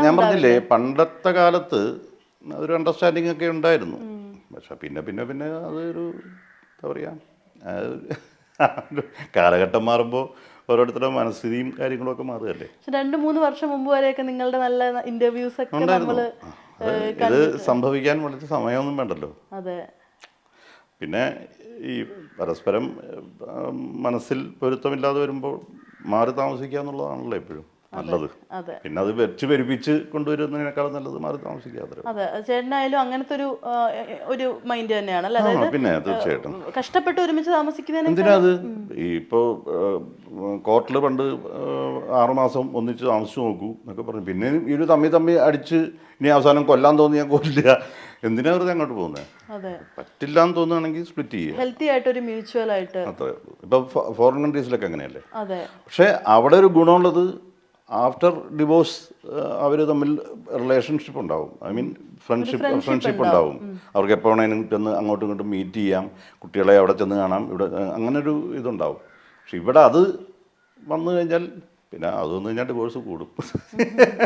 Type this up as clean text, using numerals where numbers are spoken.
ഞാൻ പറഞ്ഞില്ലേ പണ്ടത്തെ കാലത്ത് ഒരു അണ്ടർസ്റ്റാൻഡിങ് ഒക്കെ ഉണ്ടായിരുന്നു. പക്ഷെ പിന്നെ പിന്നെ പിന്നെ അതൊരു എന്താ പറയുക, കാലഘട്ടം മാറുമ്പോൾ ഓരോരുത്തരുടെ മനസ്ഥിതിയും കാര്യങ്ങളൊക്കെ മാറുകയല്ലേ. 2-3 വർഷം മുമ്പ് വരെയൊക്കെ നിങ്ങളുടെ നല്ല ഇന്റർവ്യൂസ് ഒക്കെ ഉണ്ടായിരുന്നു. നമ്മള് ഇത് സംഭവിക്കാൻ വേണ്ടിയിട്ട് സമയമൊന്നും വേണ്ടല്ലോ. അതെ. പിന്നെ ഈ പരസ്പരം മനസ്സിൽ പൊരുത്തമില്ലാതെ വരുമ്പോൾ മാറി താമസിക്കുക എന്നുള്ളതാണല്ലോ എപ്പോഴും നല്ലത്. അതെ പിന്നെ അത് വെച്ച് പെരുപ്പിച്ച് കൊണ്ടുവരുന്നതിനേക്കാളും നല്ലത് മാറി താമസിക്കാതെ. അതെ, ചേട്ടനായാലും അങ്ങനത്തെ ഒരു മൈൻഡ് തന്നെയാണ് അല്ലേ? അതായത് പിന്നെ തീർച്ചയായിട്ടും കഷ്ടപ്പെട്ട് ഒരുമിച്ച് താമസിക്കുന്നതിനേക്കാൾ എന്തിനാ അത് ഇപ്പോൾ കോർട്ടിൽ പണ്ട് 6 മാസം ഒന്നിച്ച് താമസിച്ചു നോക്കൂ എന്നൊക്കെ പറഞ്ഞു. പിന്നെ ഈ ഒരു തമ്മി അടിച്ച് ഇനി അവസാനം കൊല്ലാൻ തോന്നിയാൽ കൊല്ലുക. എന്തിനാ വെറുതെ അങ്ങോട്ട് പോകുന്നത്? അതെ, പറ്റില്ല എന്ന് തോന്നുകയാണെങ്കിൽ സ്പ്ലിറ്റ് ചെയ്യുക. ഹെൽത്തി ആയിട്ട് ഒരു മ്യൂച്വൽ ആയിട്ട്. അത്രേ ഉള്ളൂ. ഇപ്പോൾ ഫോറിൻ കൺട്രീസിലൊക്കെ അങ്ങനെയല്ലേ. അതെ. പക്ഷേ അവിടെ ഒരു ഗുണമുള്ളത് ആഫ്റ്റർ ഡിവോഴ്സ് അവർ തമ്മിൽ റിലേഷൻഷിപ്പ് ഉണ്ടാവും. ഐ മീൻ ഫ്രണ്ട്ഷിപ്പ് ഉണ്ടാവും. അവർക്ക് എപ്പോൾ വേണേലും ചെന്ന് അങ്ങോട്ടും ഇങ്ങോട്ടും മീറ്റ് ചെയ്യാം, കുട്ടികളെ അവിടെ ചെന്ന് കാണാം, ഇവിടെ അങ്ങനൊരു ഇതുണ്ടാവും. പക്ഷെ ഇവിടെ അത് വന്നു കഴിഞ്ഞാൽ പിന്നെ അത് വന്നു കഴിഞ്ഞാൽ ഡിവോഴ്സ് കൂടും.